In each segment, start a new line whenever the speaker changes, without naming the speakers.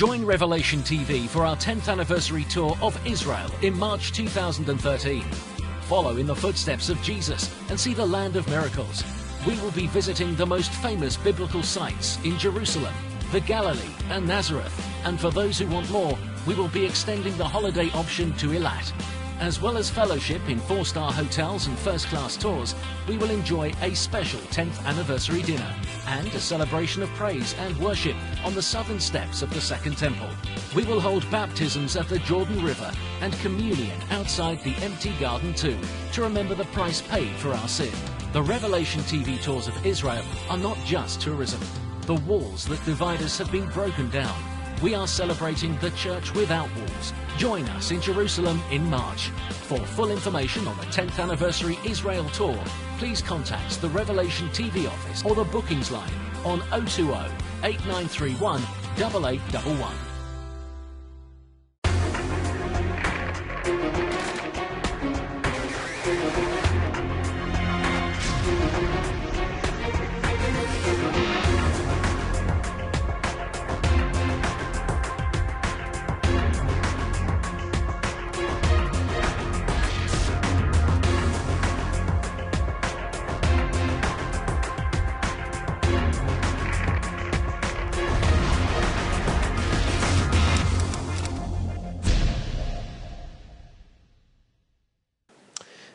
Join Revelation TV for our 10th anniversary tour of Israel in March 2013. Follow in the footsteps of Jesus and see the land of miracles. We will be visiting the most famous biblical sites in Jerusalem, the Galilee and Nazareth. And for those who want more, we will be extending the holiday option to Eilat. As well as fellowship in 4-star hotels and first-class tours, we will enjoy a special 10th anniversary dinner and a celebration of praise and worship on the southern steps of the Second Temple. We will hold baptisms at the Jordan River and communion outside the empty garden tomb to remember the price paid for our sin. The Revelation TV tours of Israel are not just tourism. The walls that divide us have been broken down. We are celebrating the church without walls. Join us in Jerusalem in March. For full information on the 10th anniversary Israel tour, please contact the Revelation TV office or the bookings line on 020 8931 8811.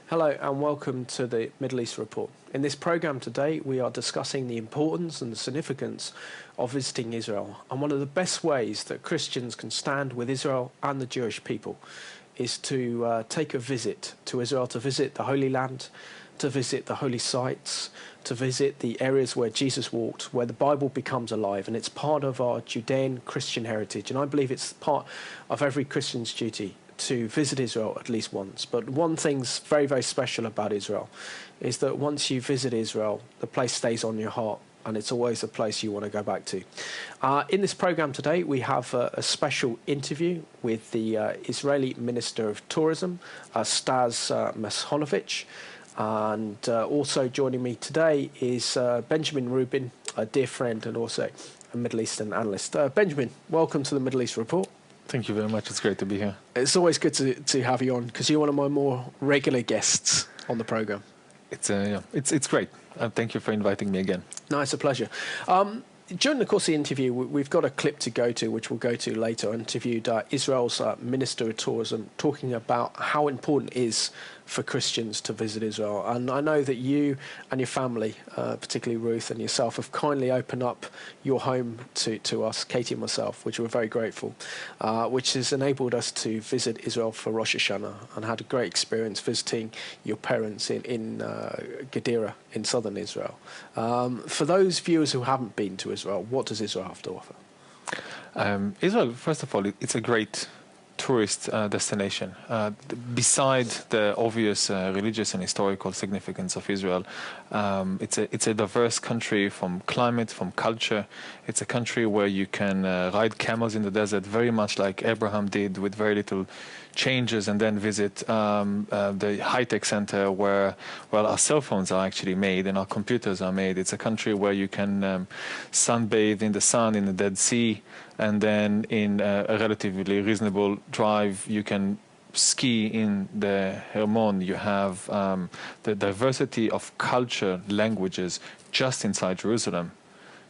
Hello and welcome to the Middle East Report. In this programme today we are discussing the importance and the significance of visiting Israel, and one of the best ways that Christians can stand with Israel and the Jewish people is to take a visit to Israel, to visit the Holy Land, to visit the holy sites, to visit the areas where Jesus walked, where the Bible becomes alive, and it's part of our Judean Christian heritage, and I believe it's part of every Christian's duty to visit Israel at least once. But one thing's very, very special about Israel is that once you visit Israel, the place stays on your heart, and it's always a place you want to go back to. In this program today, we have a special interview with the Israeli Minister of Tourism, Stas Misezhnikov, and also joining me today is Benjamin Rubin, a dear friend and also a Middle Eastern analyst. Benjamin, welcome to the Middle East Report.
Thank you very much. It's great to be here.
It's always good to have you on because you're one of my more regular guests on the programme.
It's great. Thank you for inviting me again.
No, it's a pleasure. During the course of the interview, we've got a clip to go to, which we'll go to later. I interviewed Israel's Minister of Tourism talking about how important it is for Christians to visit Israel. And I know that you and your family, particularly Ruth and yourself, have kindly opened up your home to us, Katie and myself, which we're very grateful, which has enabled us to visit Israel for Rosh Hashanah and had a great experience visiting your parents in Gedera in southern Israel. For those viewers who haven't been to Israel, what does Israel have to offer?
Israel, first of all, it's a great tourist destination. Beside the obvious religious and historical significance of Israel, it's a diverse country from climate, from culture. It's a country where you can ride camels in the desert, very much like Abraham did, with very little changes, and then visit the high-tech center where our cell phones are actually made and our computers are made. It's a country where you can sunbathe in the sun in the Dead Sea, and then in a relatively reasonable drive you can ski in the Hermon. You have the diversity of culture, languages just inside Jerusalem.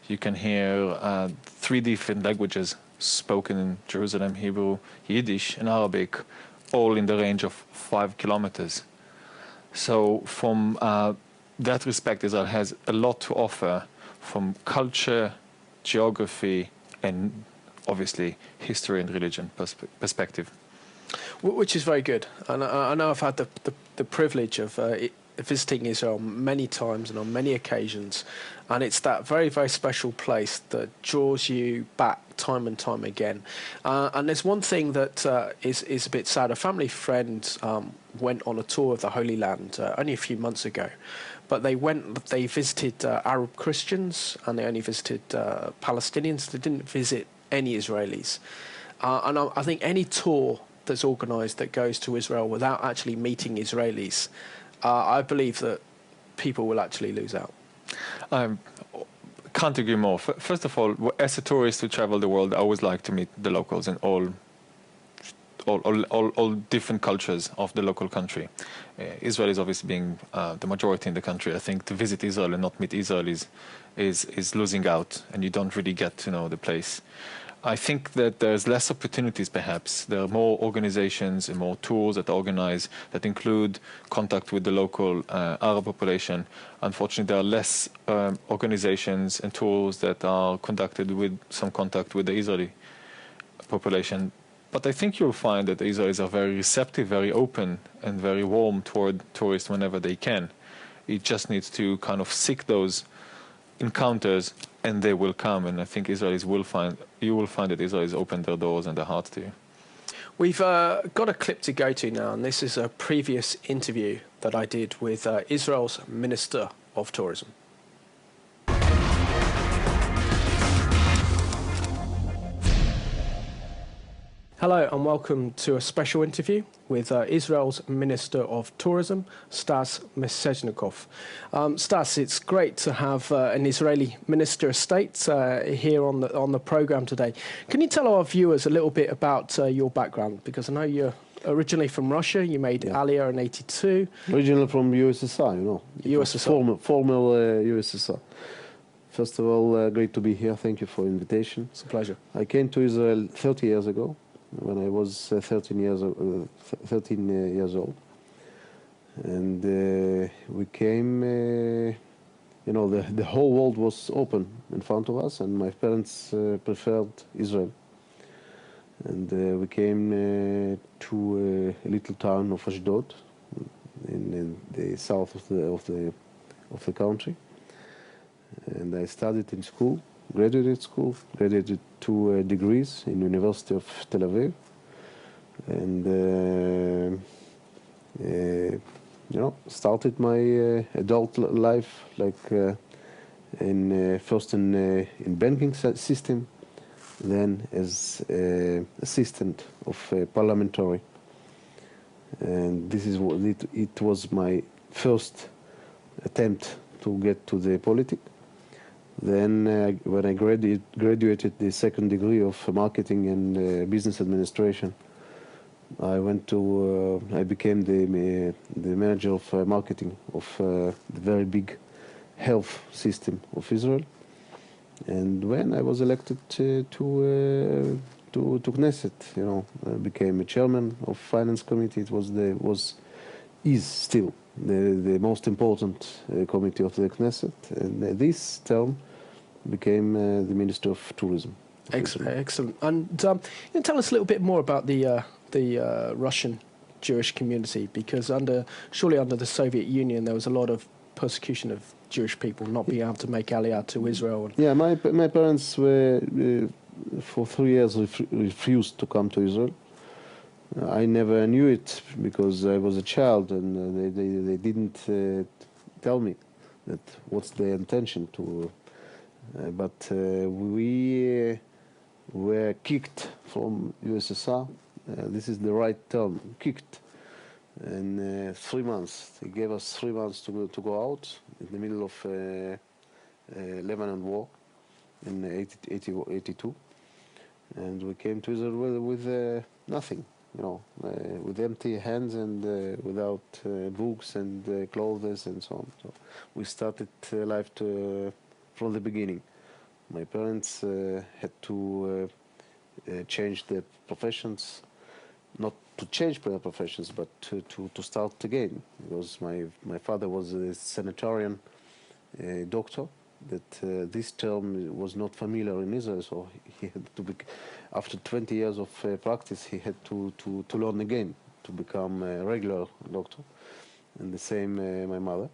You can hear 3 different languages spoken in Jerusalem: Hebrew, Yiddish, and Arabic, all in the range of 5 kilometers. So from that respect, Israel has a lot to offer from culture, geography, and obviously history and religion perspective.
Which is very good. And I know I've had the privilege of visiting Israel many times and on many occasions, and it's that very, very special place that draws you back time and time again. And there's one thing that is a bit sad. A family friend went on a tour of the Holy Land only a few months ago, but they visited Arab Christians, and they only visited Palestinians. They didn't visit any Israelis. And I think any tour that's organised that goes to Israel without actually meeting Israelis, I believe that people will actually lose out.
can't agree more. First of all, as a tourist who travel the world, I always like to meet the locals and all different cultures of the local country. Israel is obviously being the majority in the country. I think to visit Israel and not meet Israel is losing out, and you don't really get to know the place. I think that there's less opportunities, perhaps. There are more organizations and more tools that organize, that include contact with the local Arab population. Unfortunately, there are less organizations and tools that are conducted with some contact with the Israeli population. But I think you'll find that the Israelis are very receptive, very open, and very warm toward tourists whenever they can. It just needs to kind of seek those encounters, and they will come. And I think you will find that Israelis open their doors and their hearts to you.
We've got a clip to go to now, and this is a previous interview that I did with Israel's Minister of Tourism. Hello and welcome to a special interview with Israel's Minister of Tourism, Stas Misezhnikov. Stas, it's great to have an Israeli Minister of State here on the programme today. Can you tell our viewers a little bit about your background? Because I know you're originally from Russia, you made Aliyah in '82.
Originally from USSR, you know.
USSR.
Former USSR. First of all, great to be here. Thank you for the invitation.
It's a pleasure.
I came to Israel 30 years ago, when I was 13 years old. And we came, you know, the whole world was open in front of us, and my parents preferred Israel. And we came to a little town of Ashdod, in the south of the country. And I studied in school, graduated 2 degrees in University of Tel Aviv, and you know, started my adult life like first in banking system, then as assistant of parliamentary, and this is what it was my first attempt to get to the politics. Then when I graduated the 2nd degree of marketing and business administration, I became the manager of marketing of the very big health system of Israel. And when I was elected to Knesset, you know, I became a chairman of finance committee. It is still the most important committee of the Knesset, and this term became the Minister of Tourism.
Excellent. And can you tell us a little bit more about the Russian Jewish community? Because surely under the Soviet Union there was a lot of persecution of Jewish people not being able to make Aliyah to Israel.
Yeah, my parents were for 3 years refused to come to Israel. I never knew it because I was a child, and they didn't tell me that what's their intention to. But we were kicked from USSR. This is the right term, kicked. And 3 months. They gave us 3 months to go out in the middle of Lebanon war in 82. And we came to Israel with nothing. You know, with empty hands and without books and clothes and so on. So we started life from the beginning. My parents had to change their professions, not to change their professions, but to start again. Because my father was a sanitarian doctor. That this term was not familiar in Israel, so he had to after 20 years of practice, he had to learn again to become a regular doctor, and the same my mother.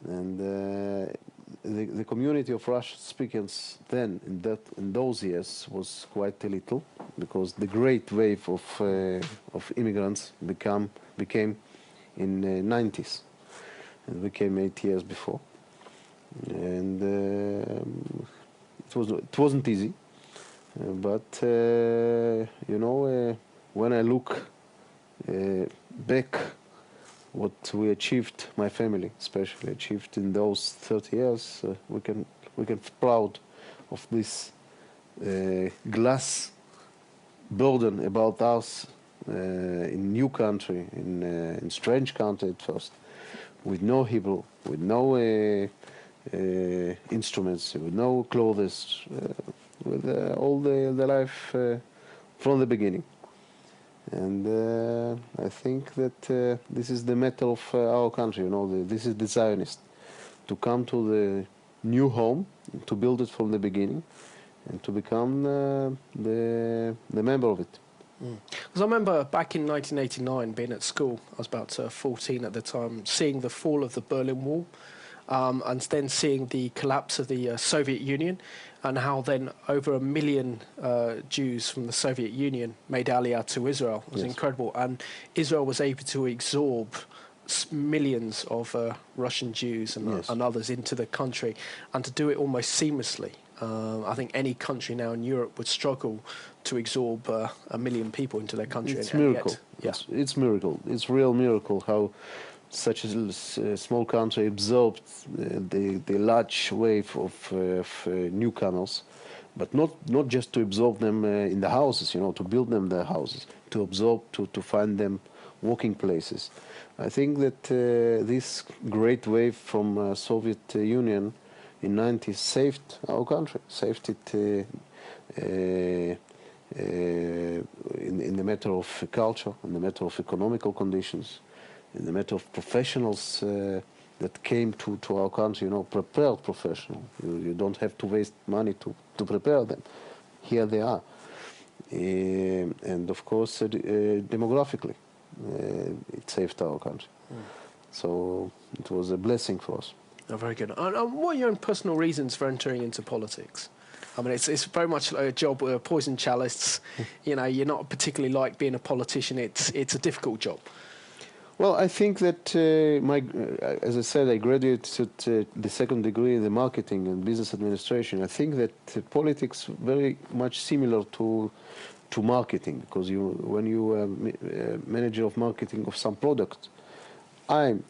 And the community of Russian speakers then in those years was quite a little, because the great wave of immigrants became in 90s, and we came 8 years before. And it wasn't easy, but you know, when I look back, what we achieved, my family especially achieved in those 30 years, we can We can be proud of this glass burden about us in new country, in strange country at first, with no Hebrew, with no instruments, with no clothes, with all the life from the beginning. And I think that this is the metal of our country. This is the Zionist, to come to the new home, to build it from the beginning, and to become the member of it.
Because I remember back in 1989 being at school, I was about 14 at the time, seeing the fall of the Berlin Wall, and then seeing the collapse of the Soviet Union, and how then over 1 million Jews from the Soviet Union made Aliyah to Israel. It was incredible. And Israel was able to absorb millions of Russian Jews and others into the country, and to do it almost seamlessly. I think any country now in Europe would struggle to absorb 1 million people into their country.
It's miracle. It's miracle. It's real miracle how such a small country absorbed the large wave of newcomers, but not just to absorb them in the houses, to build them their houses, to absorb, to find them working places. I think that this great wave from Soviet Union in 90s saved our country, saved it in the matter of culture, in the matter of economical conditions, in the matter of professionals that came to our country, prepared professionals. You don't have to waste money to prepare them. Here they are. And of course, demographically, it saved our country. So it was a blessing for us.
Oh, very good. And what are your own personal reasons for entering into politics? I mean, it's very much a job with poison chalice. You're not particularly like being a politician. It's a difficult job.
Well, I think that, as I said, I graduated the second degree in the marketing and business administration. I think that politics very much similar to marketing, because when you are manager of marketing of some product, I'm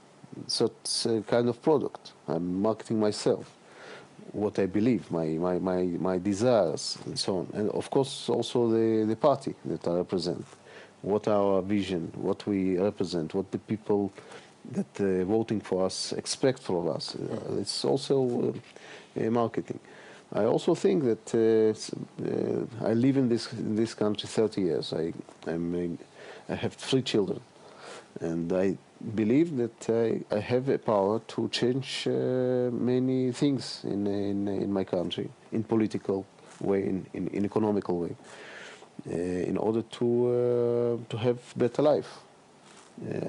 such a kind of product. I'm marketing myself, what I believe, my desires, and so on. And of course, also the party that I represent. What our vision, what we represent, what the people that voting for us expect from us. It's also marketing. I also think that I live in this country 30 years. I have 3 children, and I believe that I have a power to change many things in my country, in political way, in economical way. In order to have better life.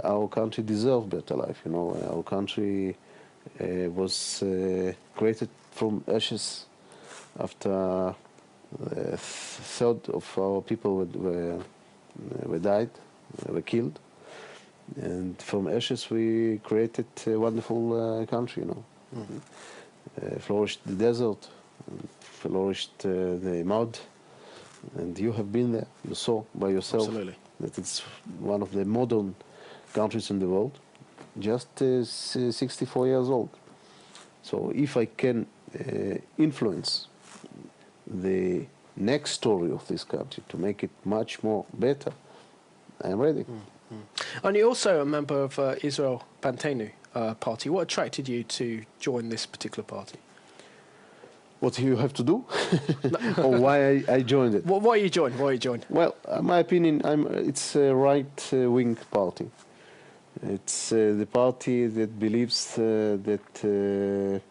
Our country deserves better life. Our country was created from ashes after a third of our people were died, were killed, and from ashes we created a wonderful country. Flourished the desert, flourished the mud. And you have been there. You saw by yourself.
Absolutely.
That it's one of the modern countries in the world, just 64 years old. So if I can influence the next story of this country to make it much more better, I'm ready.
And you're also a member of Israel Bantenu party. What attracted you to join this particular party?
What you have to do, or why I joined it?
Why you joined?
Well, my opinion, it's a right-wing party. It's the party that believes that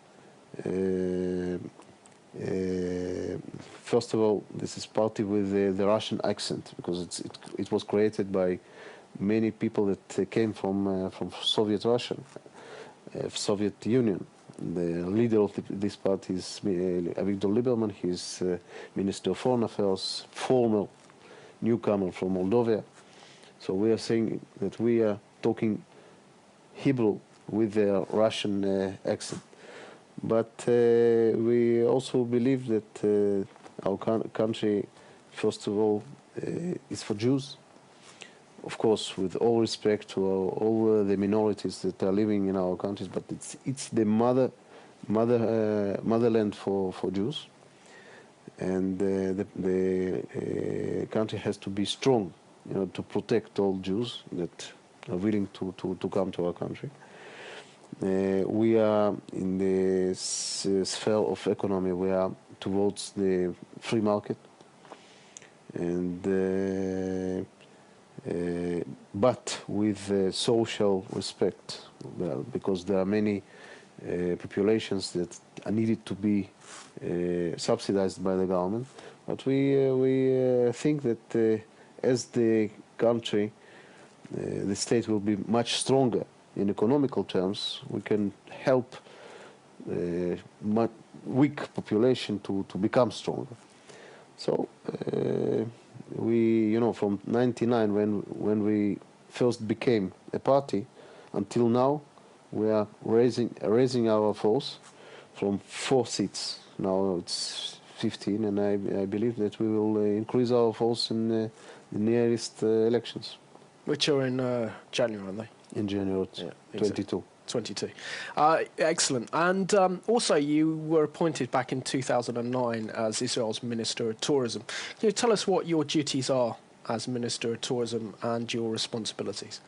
first of all, this is party with the Russian accent, because it was created by many people that came from Soviet Russia, Soviet Union. The leader of this party is Avigdor Lieberman. He's Minister of Foreign Affairs, former newcomer from Moldova. So we are saying that we are talking Hebrew with the Russian accent. But we also believe that our country, first of all, is for Jews. Of course, with all respect to all the minorities that are living in our countries, but it's the mother motherland for Jews, and the country has to be strong, to protect all Jews that are willing to come to our country. We are in the sphere of economy. We are towards the free market, and but with social respect, because there are many populations that are needed to be subsidized by the government. But we think that as the country, the state will be much stronger in economical terms, we can help weak population to become stronger. So we, from '99 when we first became a party until now, we are raising our force from 4 seats. Now it's 15, and I believe that we will increase our force in the nearest elections.
Which are in January, aren't they?
In January,
yeah,
22.
22. Excellent. And also, you were appointed back in 2009 as Israel's Minister of Tourism. Can you tell us what your duties are as Minister of Tourism and your responsibilities?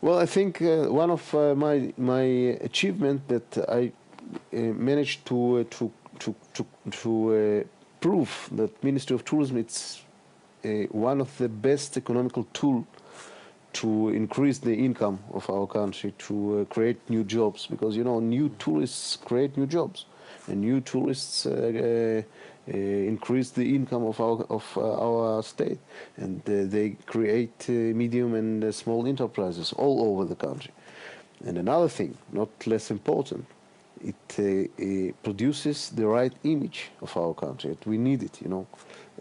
Well, I think one of my achievement that I managed to prove that Ministry of Tourism it's one of the best economical tool to increase the income of our country, to create new jobs, because new tourists create new jobs, and new tourists increase the income of our state, and they create medium and small enterprises all over the country. And another thing, not less important, it produces the right image of our country. We need it,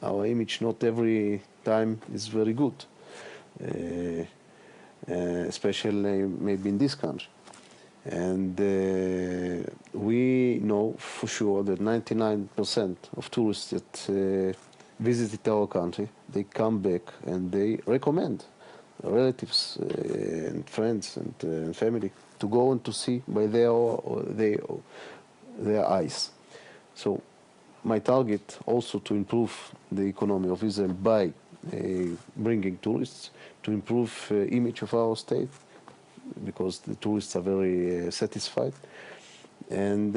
Our image not every time is very good. Especially maybe in this country. And we know for sure that 99% of tourists that visited our country, they come back and they recommend relatives and friends and family to go and to see by their eyes. So my target also to improve the economy of Israel by bringing tourists, to improve image of our state, because the tourists are very satisfied. And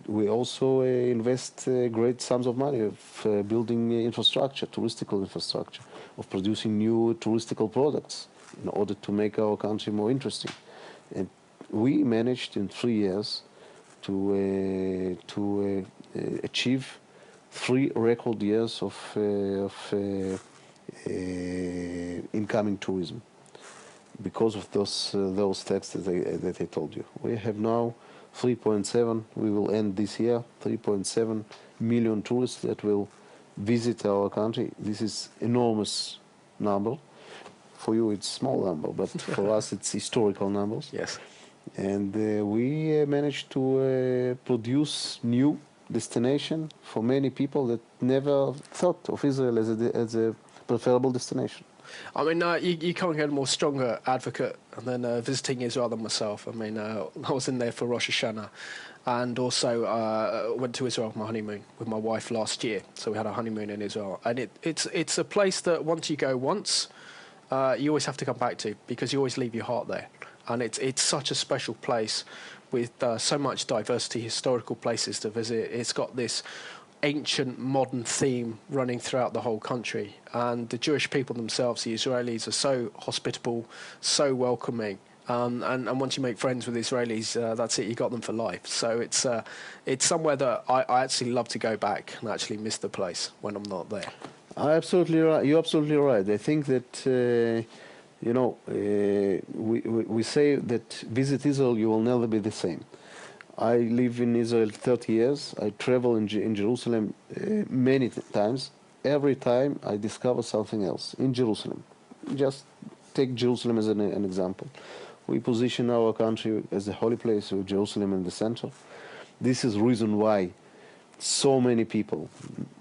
we also invest great sums of money of building infrastructure, touristical infrastructure, of producing new touristical products in order to make our country more interesting. And we managed in 3 years to achieve 3 record years of incoming tourism, because of those facts that I told you. We have now 3.7. We will end this year 3.7 million tourists that will visit our country. This is enormous number. For you, it's small number, but for us, it's historical numbers.
Yes.
And we managed to produce new destination for many people that never thought of Israel as a preferable destination.
I mean, you can't get a more stronger advocate than visiting Israel than myself. I mean, I was in there for Rosh Hashanah, and also went to Israel on my honeymoon with my wife last year. So we had a honeymoon in Israel, and it's a place that once you go once, you always have to come back to, because you always leave your heart there. And it's such a special place with so much diversity, historical places to visit. It's got this ancient modern theme running throughout the whole country, and the Jewish people themselves, the Israelis, are so hospitable, so welcoming, and once you make friends with Israelis, that's it, you got them for life. So it's somewhere that I actually love to go back and actually miss the place when I'm not there.
Absolutely right. You're absolutely right. I think that we say that visit Israel, you will never be the same. I live in Israel 30 years. I travel in Jerusalem many times. Every time I discover something else in Jerusalem. Just take Jerusalem as an example. We position our country as a holy place, with Jerusalem in the center. This is the reason why so many people,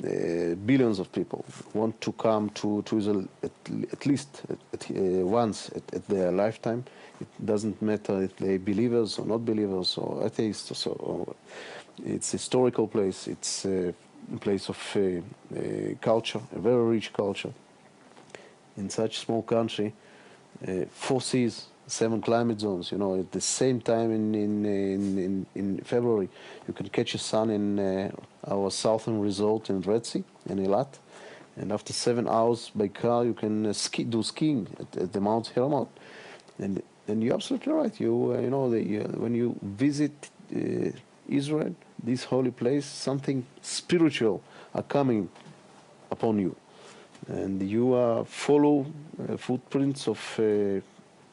billions of people, want to come to Israel at least once at their lifetime. It doesn't matter if they're believers or not believers or atheists or so. Or it's a historical place. It's a place of culture, a very rich culture. In such small country, 4 seas, 7 climate zones. You know, at the same time in February, you can catch the sun in our southern resort in Red Sea in Eilat, and after 7 hours by car, you can do skiing at the Mount Hermon. And you're absolutely right. You know, when you visit Israel, this holy place, something spiritual are coming upon you, and you follow footprints of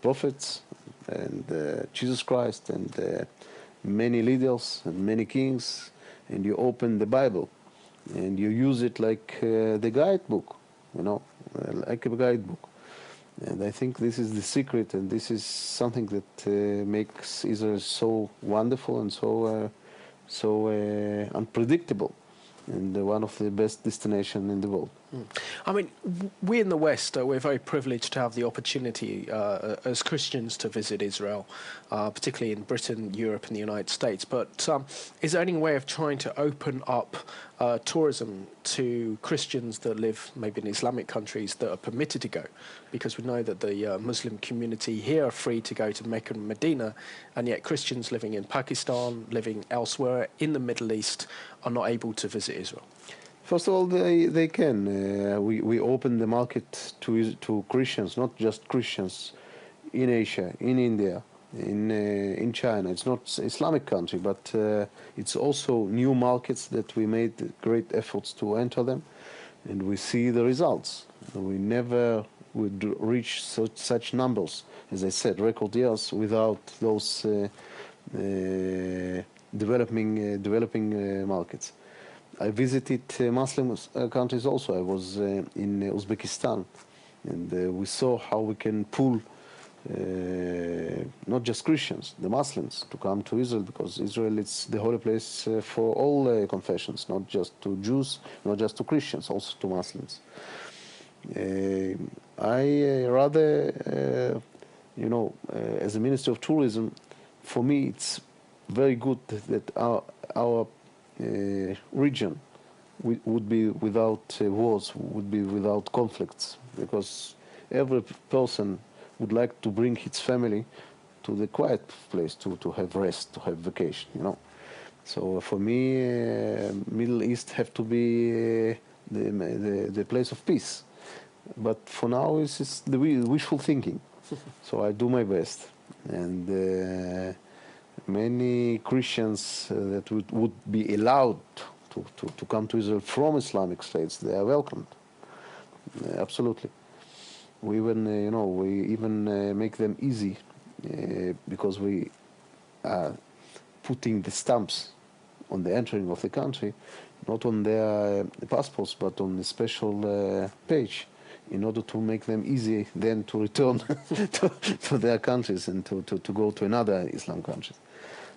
prophets and Jesus Christ and many leaders and many kings, and you open the Bible and you use it like the guidebook, you know, like a guidebook. And I think this is the secret, and this is something that makes Israel so wonderful and so unpredictable, and one of the best destinations in the world.
I mean, we in the West, we're very privileged to have the opportunity as Christians to visit Israel, particularly in Britain, Europe and the United States. But is there any way of trying to open up tourism to Christians that live maybe in Islamic countries that are permitted to go? Because we know that the Muslim community here are free to go to Mecca and Medina, and yet Christians living in Pakistan, living elsewhere in the Middle East, are not able to visit Israel.
First of all, they can. We open the market to Christians, not just Christians, in Asia, in India, in China. It's not Islamic country, but it's also new markets that we made great efforts to enter them, and we see the results. We never would reach such numbers, as I said, record years, without those developing markets. I visited Muslim countries also. I was in Uzbekistan, and we saw how we can pull not just Christians, the Muslims, to come to Israel, because Israel is the holy place for all confessions, not just to Jews, not just to Christians, also to Muslims. I rather, you know, as a Minister of Tourism, for me it's very good that our region would be without wars, would be without conflicts, because every person would like to bring his family to the quiet place to have rest, to have vacation, you know. So for me, Middle East have to be the place of peace. But for now, it's just the wishful thinking. So I do my best, and many Christians that would be allowed to come to Israel from Islamic states, they are welcomed. Absolutely. We even make them easy because we are putting the stamps on the entering of the country, not on their passports, but on a special page, in order to make them easy then to return to their countries and to go to another Islam country.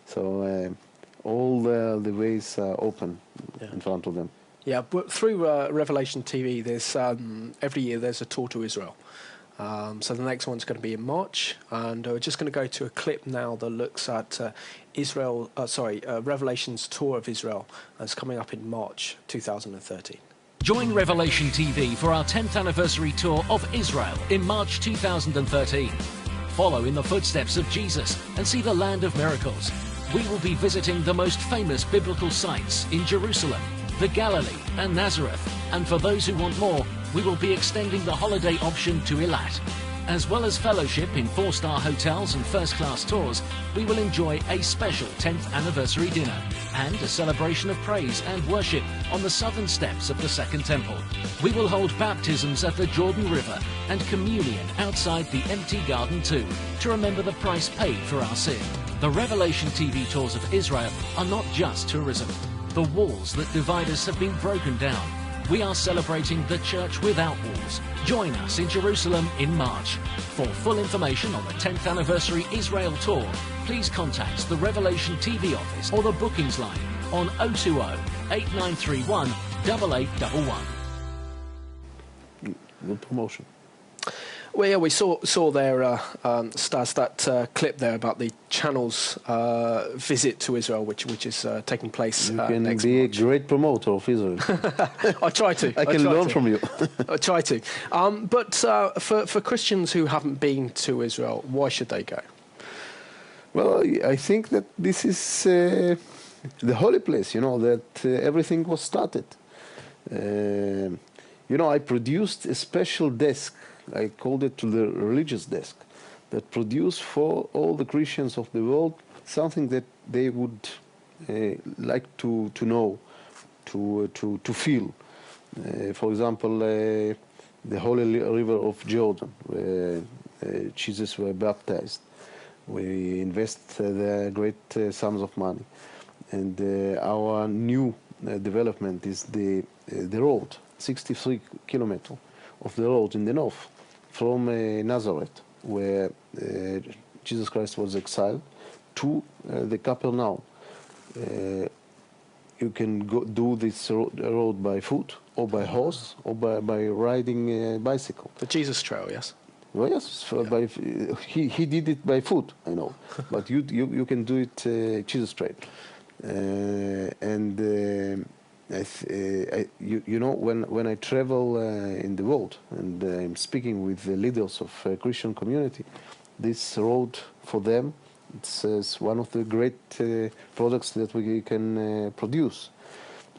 So all the ways are open in front of them.
Yeah, but through Revelation TV, there's every year there's a tour to Israel. So the next one's going to be in March, and we're just going to go to a clip now that looks at Revelation's tour of Israel. That's coming up in March 2013.
Join Revelation TV for our 10th anniversary tour of Israel in March 2013. Follow in the footsteps of Jesus and see the land of miracles. We will be visiting the most famous biblical sites in Jerusalem, the Galilee and Nazareth. And for those who want more, we will be extending the holiday option to Eilat. As well as fellowship in 4-star hotels and first-class tours, we will enjoy a special 10th anniversary dinner and a celebration of praise and worship on the southern steps of the Second Temple. We will hold baptisms at the Jordan River and communion outside the empty garden too, to remember the price paid for our sin. The Revelation TV tours of Israel are not just tourism. The walls that divide us have been broken down. We are celebrating the church without walls. Join us in Jerusalem in March. For full information on the 10th anniversary Israel tour, please contact the Revelation TV office or the bookings line on 020 8931 8811.
Good promotion.
Well, yeah, we saw there, Stas, that clip there about the channel's visit to Israel, which is taking place
You can
next
be
March.
a great promoter of Israel.
I try to.
I can learn from you.
I try to. But for Christians who haven't been to Israel, why should they go?
Well, I think that this is the holy place, that everything was started. I produced a special desk. I called it to the religious desk, that produced for all the Christians of the world something that they would like to know, to feel. For example, the holy river of Jordan, where Jesus were baptized. We invest the great sums of money, and our new development is the road, 63 kilometers of the road in the north, from Nazareth, where Jesus Christ was exiled, to the Capernaum. You can do this road by foot, or by horse, or by riding a bicycle.
The Jesus Trail, yes.
Well, yes, he did it by foot, I know, but you can do it Jesus Trail. When I travel in the world and I'm speaking with the leaders of Christian community, this road for them, it's one of the great products that we can produce,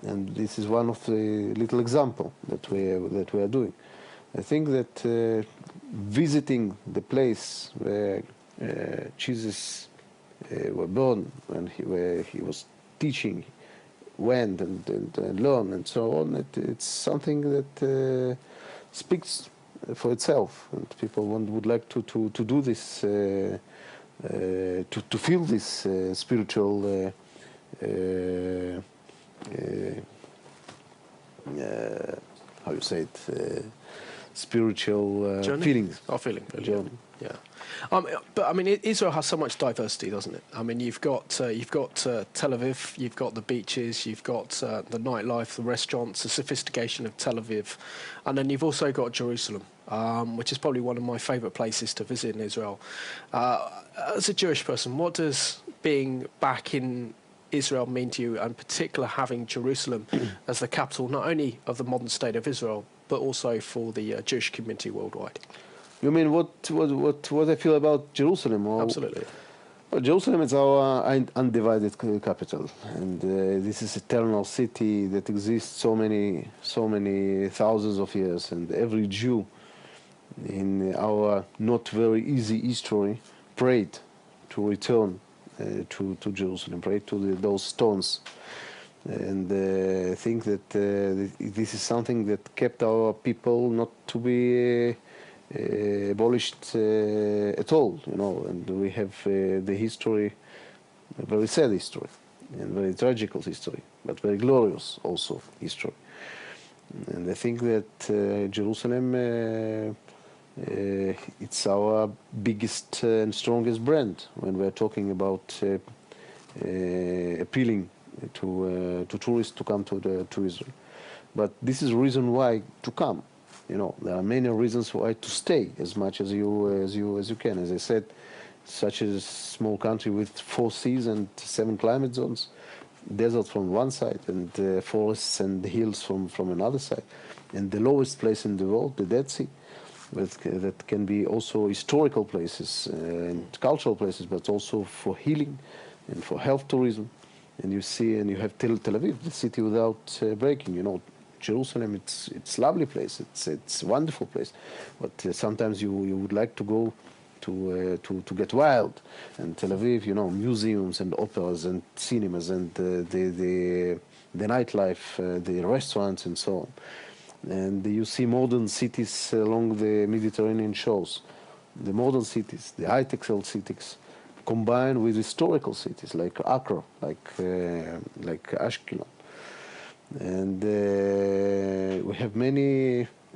and this is one of the little example that we are doing. I think that visiting the place where Jesus was born, where he was teaching, went and learned and so on, it's something that speaks for itself, and people would like to do this, to feel this spiritual how you say it, spiritual feelings.
Oh, feeling.
Journey.
Yeah. But I mean, Israel has so much diversity, doesn't it? I mean, you've got Tel Aviv, you've got the beaches, you've got the nightlife, the restaurants, the sophistication of Tel Aviv, and then you've also got Jerusalem, which is probably one of my favourite places to visit in Israel. As a Jewish person, what does being back in Israel mean to you, and particularly having Jerusalem as the capital not only of the modern state of Israel, but also for the Jewish community worldwide?
You mean what I feel about Jerusalem?
Absolutely.
Well, Jerusalem is our undivided capital, and this is eternal city that exists so many thousands of years, and every Jew in our not very easy history prayed to return to Jerusalem, prayed to those stones, and I think that this is something that kept our people not to be abolished at all, and we have the history, a very sad history, and very tragical history, but very glorious also history. And I think that Jerusalem, it's our biggest and strongest brand when we're talking about appealing to tourists to come to Israel. But this is the reason why to come. There are many reasons why to stay as much as you can. As I said, such a small country with 4 seas and 7 climate zones, desert from one side and forests and hills from another side, and the lowest place in the world, the Dead Sea, that can be also historical places and cultural places, but also for healing and for health tourism. And you have Tel Aviv, the city without breaking. Jerusalem, it's lovely place. It's a wonderful place, but sometimes you would like to go to get wild. And Tel Aviv, museums and operas and cinemas and the nightlife, the restaurants and so on. And you see modern cities along the Mediterranean shores, the modern cities, the high-tech cities, combined with historical cities like Accra, like Ashkelon. And we have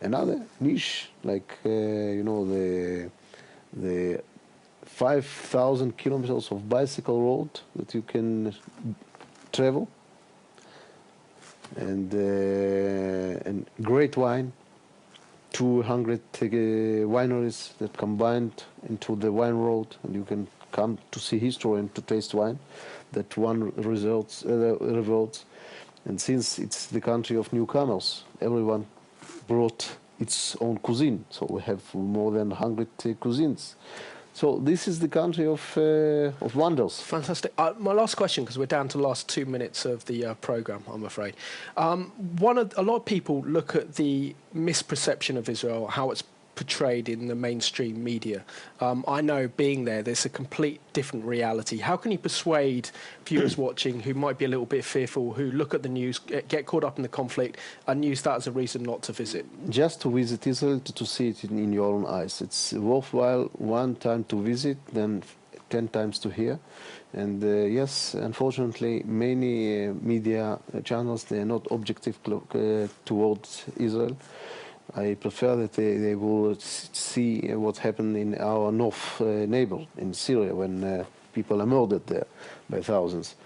another niche, like the 5,000 kilometers of bicycle road that you can travel and great wine. 200 wineries that combined into the wine road, and you can come to see history and to taste wine. That one revolts. And since it's the country of newcomers, everyone brought its own cuisine. So we have more than 100 cuisines. So this is the country of wonders.
Fantastic. My last question, because we're down to the last 2 minutes of the programme, I'm afraid. A lot of people look at the misperception of Israel, how it's portrayed in the mainstream media. I know, being there's a complete different reality. How can you persuade viewers watching who might be a little bit fearful, who look at the news, get caught up in the conflict, and use that as a reason not to visit?
Just to visit Israel, to see it in your own eyes. It's worthwhile one time to visit, then 10 times to hear. And yes, unfortunately, many media channels, they are not objective towards Israel. I prefer that they will see what happened in our north neighbor in Syria, when people are murdered there by thousands.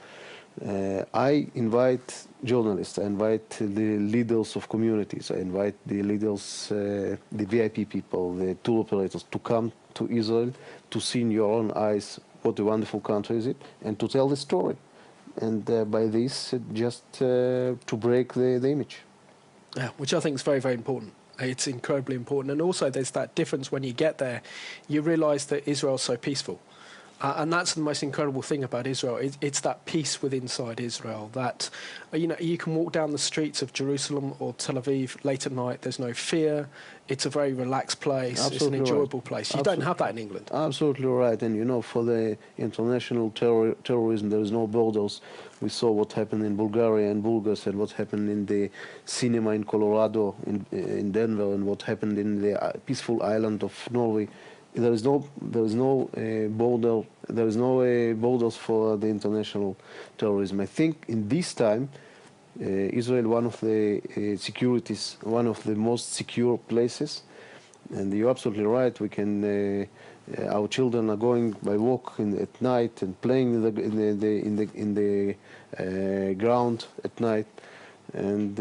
I invite journalists, I invite the leaders of communities, I invite the leaders, the VIP people, the tour operators, to come to Israel to see in your own eyes what a wonderful country is it, and to tell the story. And by this, just to break the image.
Yeah, which I think is very, very important. It's incredibly important. And also there's that difference when you get there, you realise that Israel's so peaceful. And that's the most incredible thing about Israel. It's that peace within inside Israel that, you can walk down the streets of Jerusalem or Tel Aviv late at night. There's no fear. It's a very relaxed place.
Absolutely,
it's an enjoyable
right.
place. You don't have that in England.
Absolutely right. And, for the international terrorism, there is no borders. We saw what happened in Bulgaria and Bulgars, and what happened in the cinema in Colorado, in Denver, and what happened in the peaceful island of Norway. There is no border. There is no borders for the international terrorism. I think in this time, Israel, one of the one of the most secure places, and you're absolutely right. We can, our children are going by walk at night and playing in the ground at night, and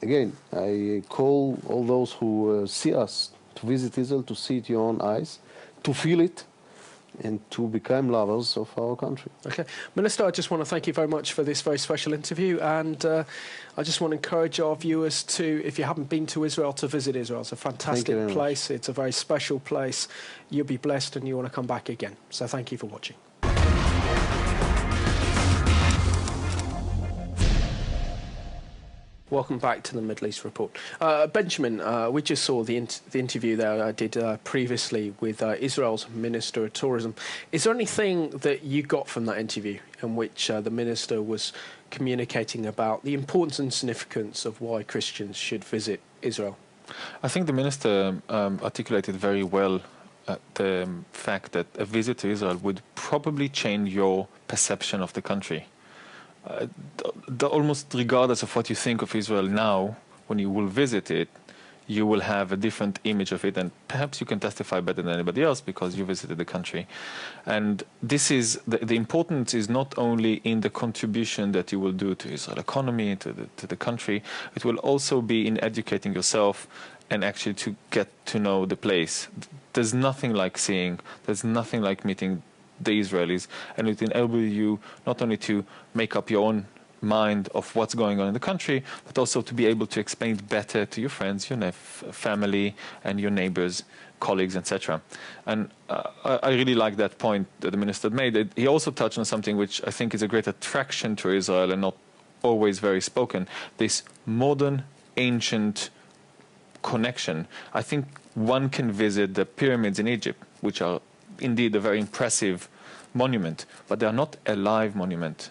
again, I call all those who see us to visit Israel, to see it with your own eyes, to feel it, and to become lovers of our country.
Okay. Minister, I just want to thank you very much for this very special interview, and I just want to encourage our viewers to, if you haven't been to Israel, to visit Israel. It's a fantastic place. It's a very special place. You'll be blessed and you want to come back again. So thank you for watching. Welcome back to the Middle East Report. Benjamin, we just saw the interview there I did previously with Israel's Minister of Tourism. Is there anything that you got from that interview in which the Minister was communicating about the importance and significance of why Christians should visit Israel?
I think the Minister articulated very well the fact that a visit to Israel would probably change your perception of the country. Almost regardless of what you think of Israel now, when you will visit it, you will have a different image of it, and perhaps you can testify better than anybody else because you visited the country. And this is the importance is not only in the contribution that you will do to Israel economy, to the country. It will also be in educating yourself and actually to get to know the place. There's nothing like seeing. There's nothing like meeting the Israelis, and it enables you not only to make up your own mind of what's going on in the country, but also to be able to explain it better to your friends, your family, and your neighbors, colleagues, etc. And I really like that point that the Minister made. He also touched on something which I think is a great attraction to Israel and not always very spoken, this modern, ancient connection. I think one can visit the pyramids in Egypt, which are indeed a very impressive monument, but they are not a live monument.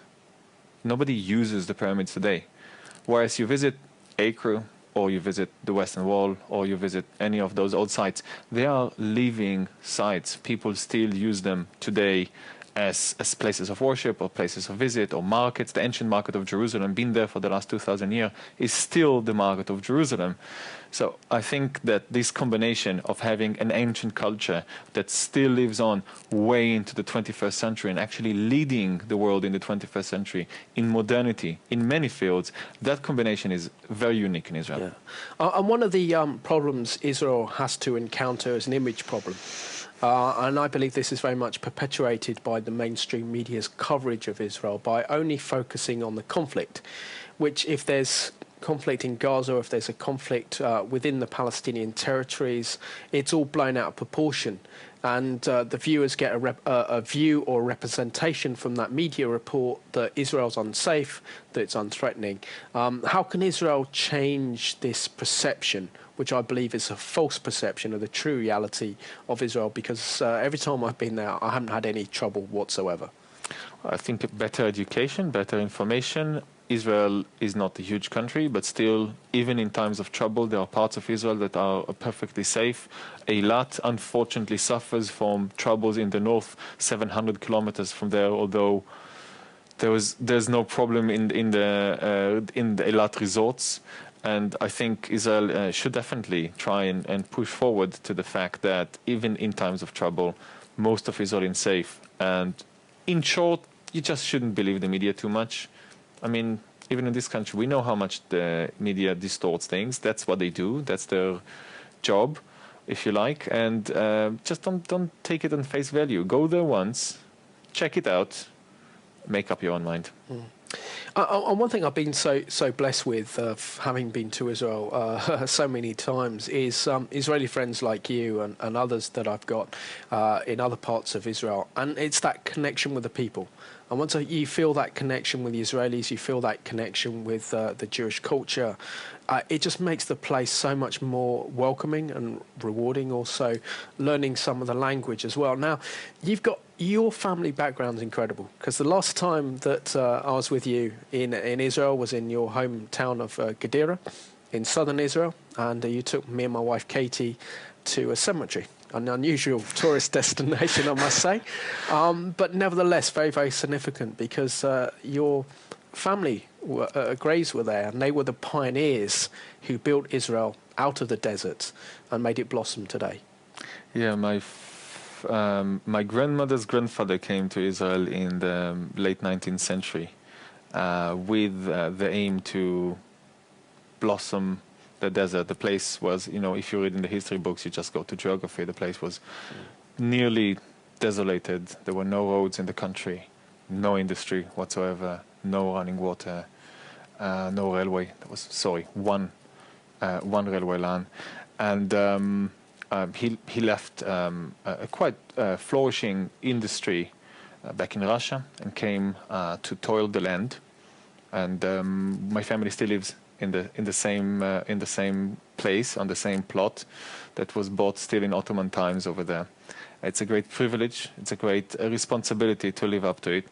Nobody uses the pyramids today. Whereas you visit Acre, or you visit the Western Wall, or you visit any of those old sites, they are living sites. People still use them today as places of worship or places of visit or markets. The ancient market of Jerusalem, been there for the last 2,000 years, is still the market of Jerusalem. So I think that this combination of having an ancient culture that still lives on way into the 21st century and actually leading the world in the 21st century in modernity in many fields, that combination is very unique in Israel.
Yeah. And one of the problems Israel has to encounter is an image problem. And I believe this is very much perpetuated by the mainstream media's coverage of Israel by only focusing on the conflict, which if there's conflict in Gaza, or if there's a conflict within the Palestinian territories, it's all blown out of proportion. And the viewers get a view or representation from that media report that Israel's unsafe, that it's unthreatening. How can Israel change this perception, which I believe is a false perception of the true reality of Israel? Because every time I've been there, I haven't had any trouble whatsoever.
I think better education, better information. Israel is not a huge country, but still, even in times of trouble, there are parts of Israel that are perfectly safe. Eilat, unfortunately, suffers from troubles in the north, 700 kilometers from there, although there's no problem in the Eilat resorts. And I think Israel should definitely try and push forward to the fact that even in times of trouble, most of Israel is safe. And in short, you just shouldn't believe the media too much. I mean, even in this country, we know how much the media distorts things. That's what they do. That's their job, if you like. And just don't take it on face value. Go there once, check it out, make up your own mind.
And one thing I've been so blessed with, having been to Israel so many times, is Israeli friends like you and others that I've got in other parts of Israel. And it's that connection with the people. And once you feel that connection with the Israelis, you feel that connection with the Jewish culture, it just makes the place so much more welcoming and rewarding. Also, learning some of the language as well. Now, you've got your family background's incredible, because the last time that I was with you in Israel was in your hometown of Gadara in southern Israel, and you took me and my wife Katie to a cemetery. An unusual tourist destination, I must say, but nevertheless very, very significant, because your family graves were there, and they were the pioneers who built Israel out of the desert and made it blossom today.
Yeah, my grandmother's grandfather came to Israel in the late 19th century with the aim to blossom the desert. The place was, if you read in the history books, you just go to geography, the place was nearly desolated. There were no roads in the country, no industry whatsoever, no running water, no railway. There was, one railway line. And he left a quite flourishing industry back in Russia and came to toil the land. And my family still lives in the same place, on the same plot that was bought still in Ottoman times over there. It's a great privilege. It's a great responsibility to live up to it.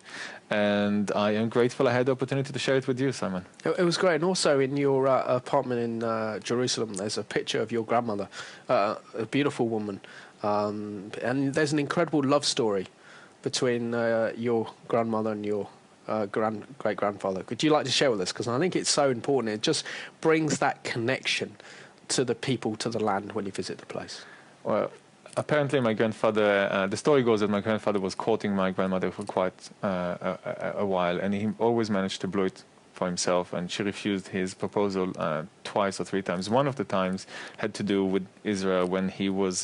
And I am grateful I had the opportunity to share it with you, Simon.
It was great. And also in your apartment in Jerusalem, there's a picture of your grandmother, a beautiful woman. And there's an incredible love story between your grandmother and your great-grandfather. Could you like to share with us? Because I think it's so important. It just brings that connection to the people, to the land when you visit the place.
Well, apparently my grandfather, the story goes that my grandfather was courting my grandmother for quite a while, and he always managed to blow it for himself, and she refused his proposal twice or three times. One of the times had to do with Israel, when he was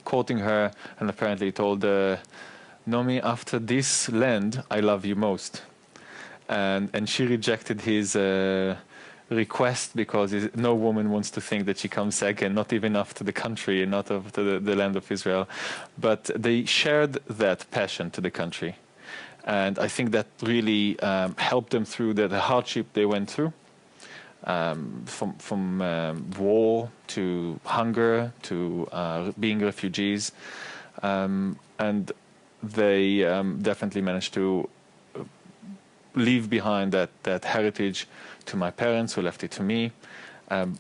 courting her, and apparently told her, Nomi, after this land, I love you most. And she rejected his request, because no woman wants to think that she comes second, not even after the country and not after the land of Israel. But they shared that passion to the country. And I think that really helped them through the hardship they went through, from war to hunger to being refugees. And they definitely managed to leave behind that heritage to my parents, who left it to me,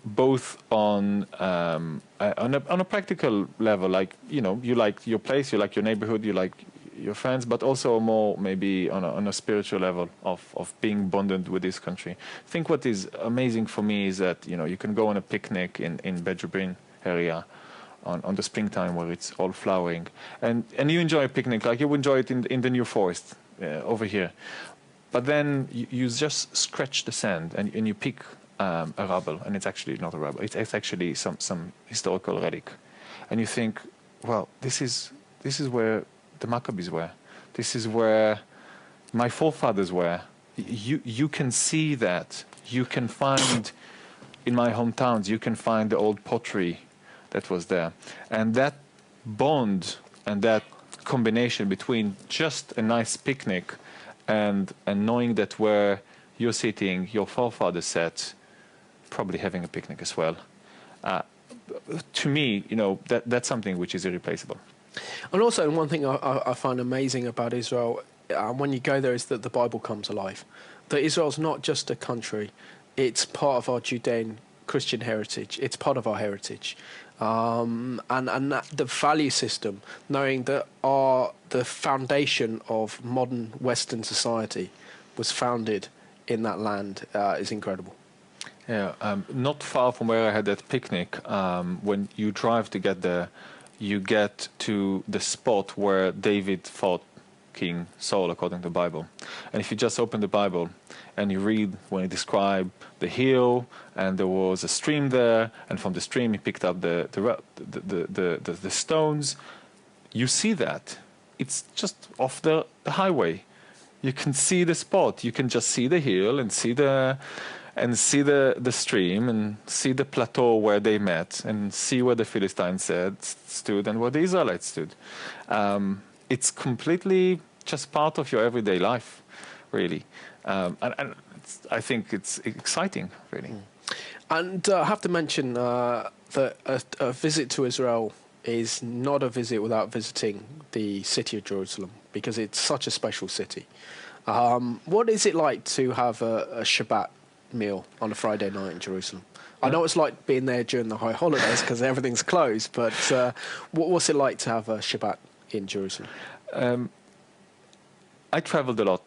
both on a practical level. Like, you like your place, you like your neighborhood, you like your friends, but also more maybe on a spiritual level of being bonded with this country. I think what is amazing for me is that you can go on a picnic in Rubin area on the springtime where it's all flowering, and you enjoy a picnic like you enjoy it in the New Forest over here. But then you just scratch the sand and you pick a rubble, and it's actually not a rubble. It's actually some historical relic, and you think, well, this is where the Maccabees were. This is where my forefathers were. You can see that. You can find in my hometowns. You can find the old pottery that was there, and that bond and that combination between just a nice picnic and knowing that where you're sitting, your forefathers sat, probably having a picnic as well. To me, that's something which is irreplaceable.
And also, one thing I find amazing about Israel, when you go there, is that the Bible comes alive. That Israel's not just a country; it's part of our Judean Christian heritage. It's part of our heritage, and that, the value system, knowing that the foundation of modern Western society was founded in that land, is incredible.
Yeah, not far from where I had that picnic. When you drive to get there, you get to the spot where David fought King Saul, according to the Bible. And if you just open the Bible and you read when he described the hill, and there was a stream there, and from the stream he picked up the stones, you see that. It's just off the highway. You can see the spot. You can just see the hill and see the stream and see the plateau where they met and see where the Philistines stood and where the Israelites stood. It's completely just part of your everyday life, really. And I think it's exciting, really.
And I have to mention that a visit to Israel is not a visit without visiting the city of Jerusalem, because it's such a special city. What is it like to have a Shabbat meal on a Friday night in Jerusalem? I know it's like being there during the high holidays because everything's closed, but what's it like to have a Shabbat in Jerusalem?
I traveled a lot.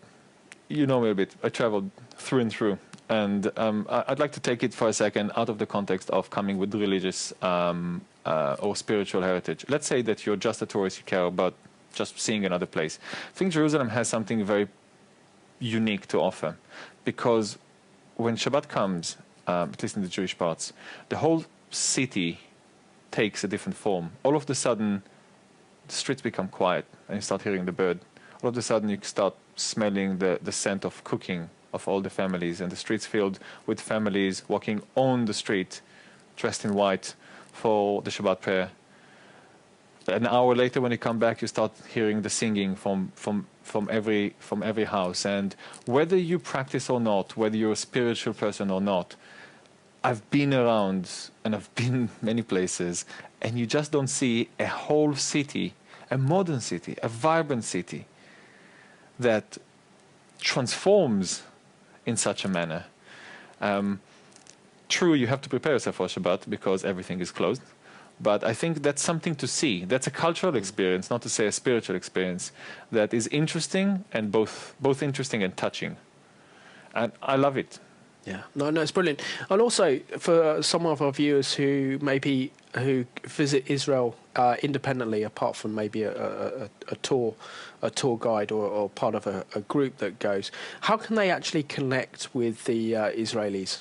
You know me a bit. I traveled through and through. And I'd like to take it for a second out of the context of coming with religious or spiritual heritage. Let's say that you're just a tourist, you care about just seeing another place. I think Jerusalem has something very unique to offer, because when Shabbat comes, at least in the Jewish parts, the whole city takes a different form. All of a sudden, the streets become quiet, and you start hearing the bird. All of a sudden, you start smelling the scent of cooking of all the families, and the streets filled with families walking on the street, dressed in white for the Shabbat prayer. An hour later, when you come back, you start hearing the singing from every house. And whether you practice or not, whether you're a spiritual person or not, I've been around and I've been many places, and you just don't see a whole city, a modern city, a vibrant city that transforms in such a manner. True, you have to prepare yourself for Shabbat because everything is closed. But I think that's something to see. That's a cultural experience, not to say a spiritual experience, that is interesting, and both interesting and touching. And I love it.
Yeah, no, it's brilliant. And also, for some of our viewers who visit Israel independently, apart from maybe a tour guide or part of a group that goes, how can they actually connect with the Israelis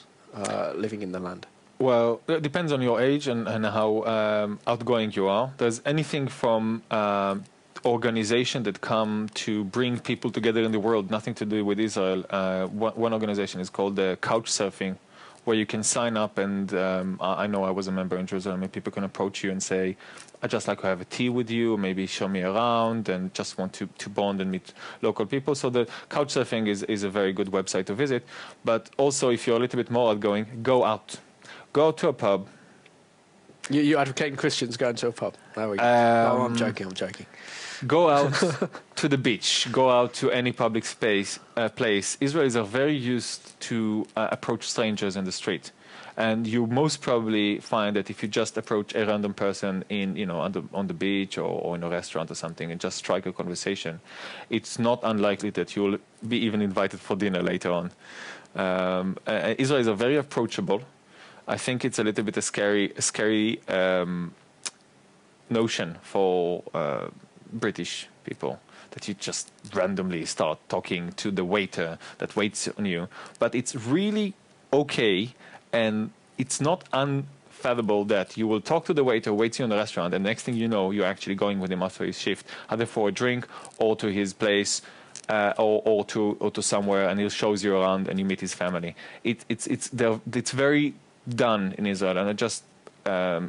living in the land?
Well, it depends on your age and how outgoing you are. There's anything from organizations that come to bring people together in the world, nothing to do with Israel. One organization is called Couch Surfing, where you can sign up, and I know I was a member in Jerusalem, and people can approach you and say, I'd just like to have a tea with you, maybe show me around, and just want to bond and meet local people. So the Couch Surfing is a very good website to visit. But also, if you're a little bit more outgoing, go out. Go to a pub.
You advocating Christians going to a pub? There we go. No, I'm joking.
Go out to the beach. Go out to any public place. Israelis are very used to approach strangers in the street. And you most probably find that if you just approach a random person in, on the beach or in a restaurant or something and just strike a conversation, it's not unlikely that you'll be even invited for dinner later on. Israelis are very approachable. I think it's a little bit a scary notion for British people, that you just randomly start talking to the waiter that waits on you. But it's really okay, and it's not unfathomable that you will talk to the waiter who waits you in the restaurant, and next thing you know, you're actually going with him after his shift, either for a drink or to his place, or to somewhere, and he shows you around and you meet his family. It's very done in Israel, and I just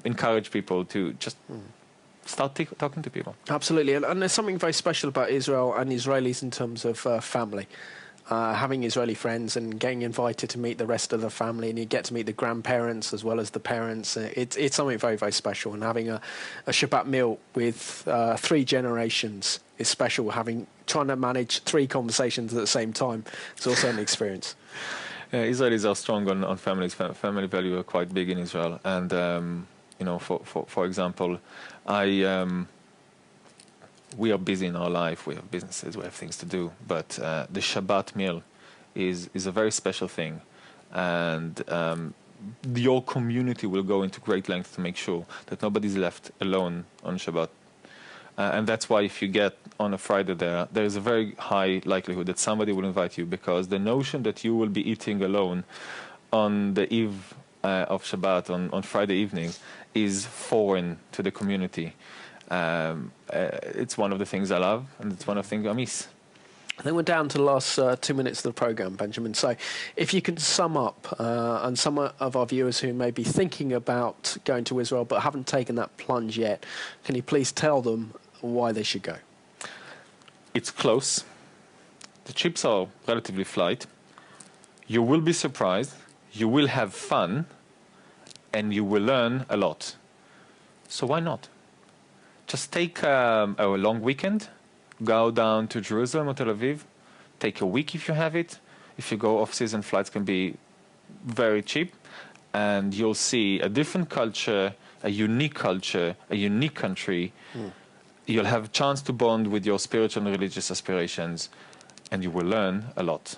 encourage people to just start talking to people.
Absolutely, and there's something very special about Israel and Israelis in terms of family. Having Israeli friends and getting invited to meet the rest of the family, and you get to meet the grandparents as well as the parents. It's something very, very special, and having a Shabbat meal with 3 generations is special. Trying to manage 3 conversations at the same time is also an experience.
Israelis are strong on families. Family value are quite big in Israel, and for example, we are busy in our life. We have businesses. We have things to do. But the Shabbat meal is a very special thing, and your community will go into great lengths to make sure that nobody's left alone on Shabbat. And that's why if you get on a Friday there is a very high likelihood that somebody will invite you, because the notion that you will be eating alone on the eve of Shabbat, on Friday evening, is foreign to the community. It's one of the things I love, and it's one of the things I miss.
Then we're down to the last 2 minutes of the programme, Benjamin. So if you can sum up, and some of our viewers who may be thinking about going to Israel but haven't taken that plunge yet, can you please tell them why they should go?
It's close. The trips are relatively light. You will be surprised. You will have fun. And you will learn a lot. So why not? Just take a long weekend. Go down to Jerusalem or Tel Aviv. Take a week if you have it. If you go off-season, flights can be very cheap. And you'll see a different culture, a unique country. You'll have a chance to bond with your spiritual and religious aspirations, and you will learn a lot.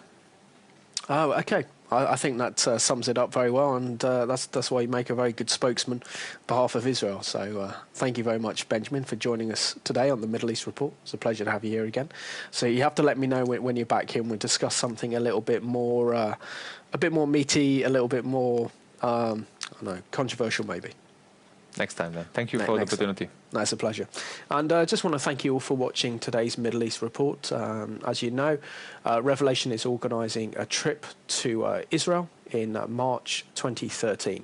Oh, okay. I think that sums it up very well, and that's why you make a very good spokesman on behalf of Israel. So thank you very much, Benjamin, for joining us today on the Middle East Report. It's a pleasure to have you here again. So you have to let me know when you're back here, and we'll discuss something a little bit more meaty, a little bit more, controversial maybe.
Next time, then. Thank you for the opportunity.
That's a pleasure. And I just want to thank you all for watching today's Middle East Report. As you know, Revelation is organising a trip to Israel in March 2013.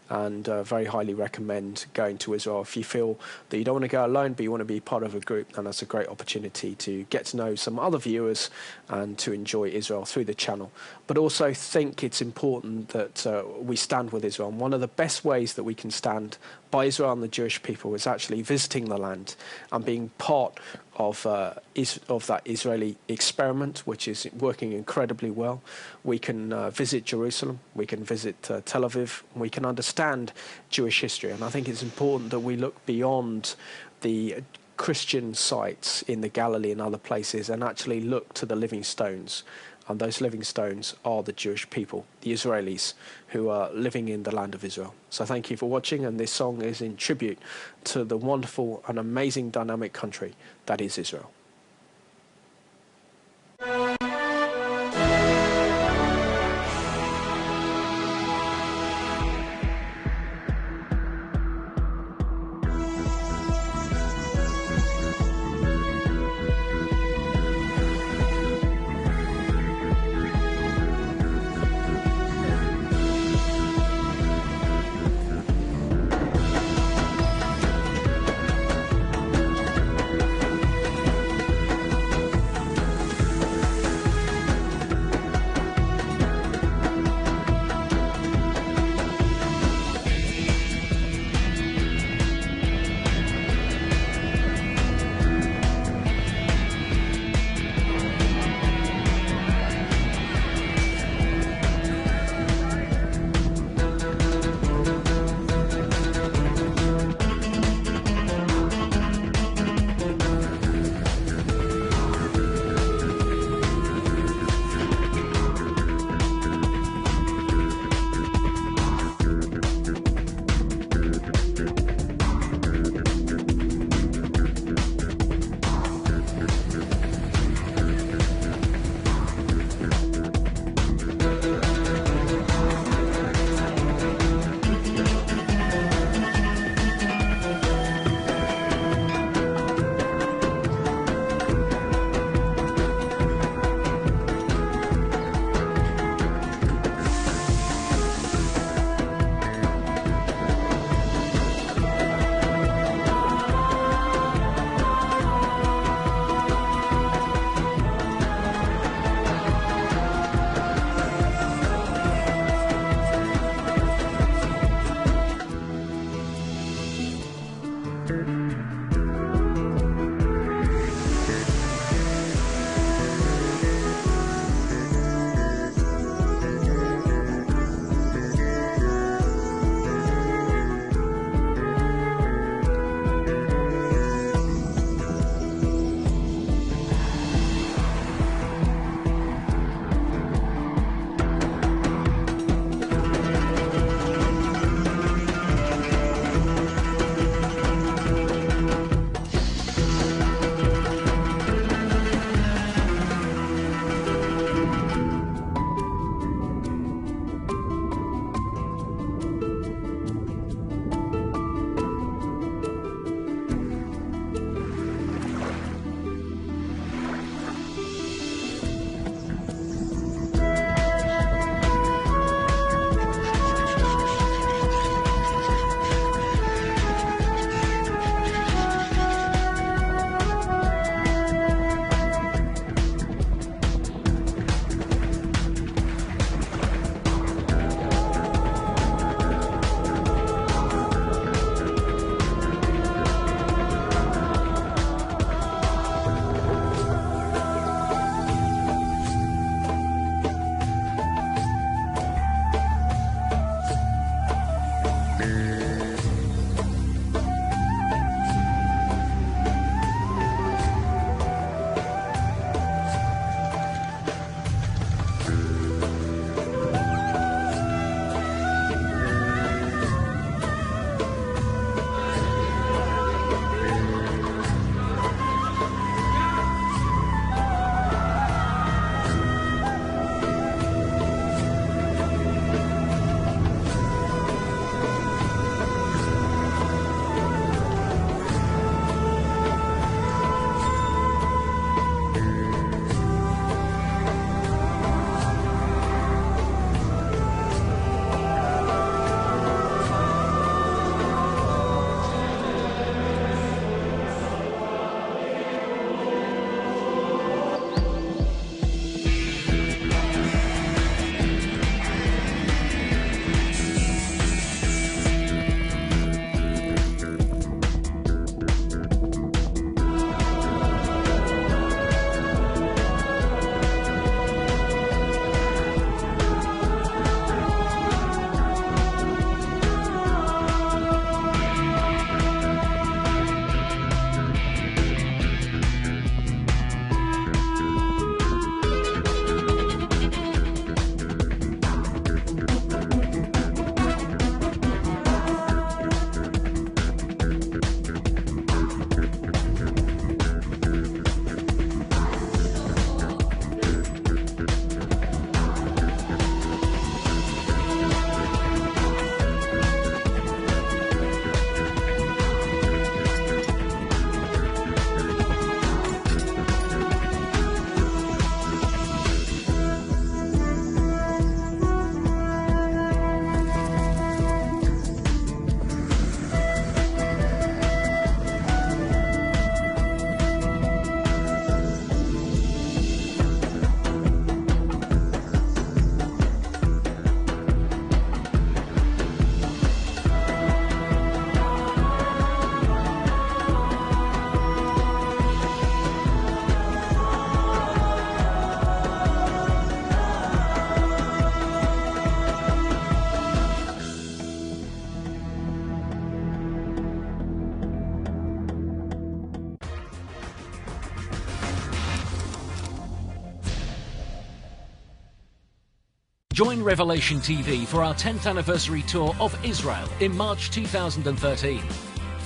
And very highly recommend going to Israel. If you feel that you don't want to go alone, but you want to be part of a group, then that's a great opportunity to get to know some other viewers and to enjoy Israel through the channel. But also think it's important that we stand with Israel. And one of the best ways that we can stand by Israel and the Jewish people is actually visiting the land and being part of that Israeli experiment, which is working incredibly well. We can visit Jerusalem, we can visit Tel Aviv, we can understand Jewish history. And I think it's important that we look beyond the Christian sites in the Galilee and other places and actually look to the living stones. And those living stones are the Jewish people, the Israelis, who are living in the land of Israel. So thank you for watching, and this song is in tribute to the wonderful and amazing dynamic country that is Israel.
Join Revelation TV for our 10th anniversary tour of Israel in March 2013.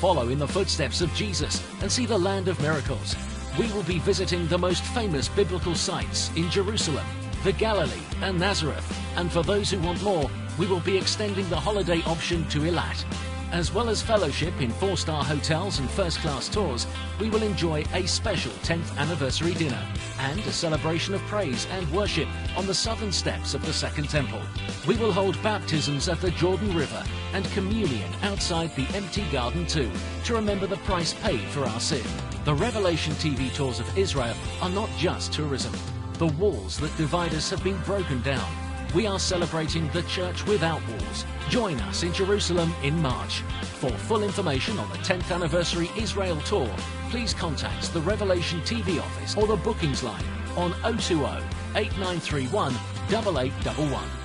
Follow in the footsteps of Jesus and see the land of miracles. We will be visiting the most famous biblical sites in Jerusalem, the Galilee and Nazareth. And for those who want more, we will be extending the holiday option to Eilat. As well as fellowship in 4-star hotels and first-class tours, we will enjoy a special 10th anniversary dinner and a celebration of praise and worship on the southern steps of the Second Temple. We will hold baptisms at the Jordan River and communion outside the empty garden too, to remember the price paid for our sin. The Revelation TV tours of Israel are not just tourism. The walls that divide us have been broken down. we are celebrating the Church Without Walls. Join us in Jerusalem in March. For full information on the 10th Anniversary Israel Tour, please contact the Revelation TV office or the bookings line on 020 8931 8811.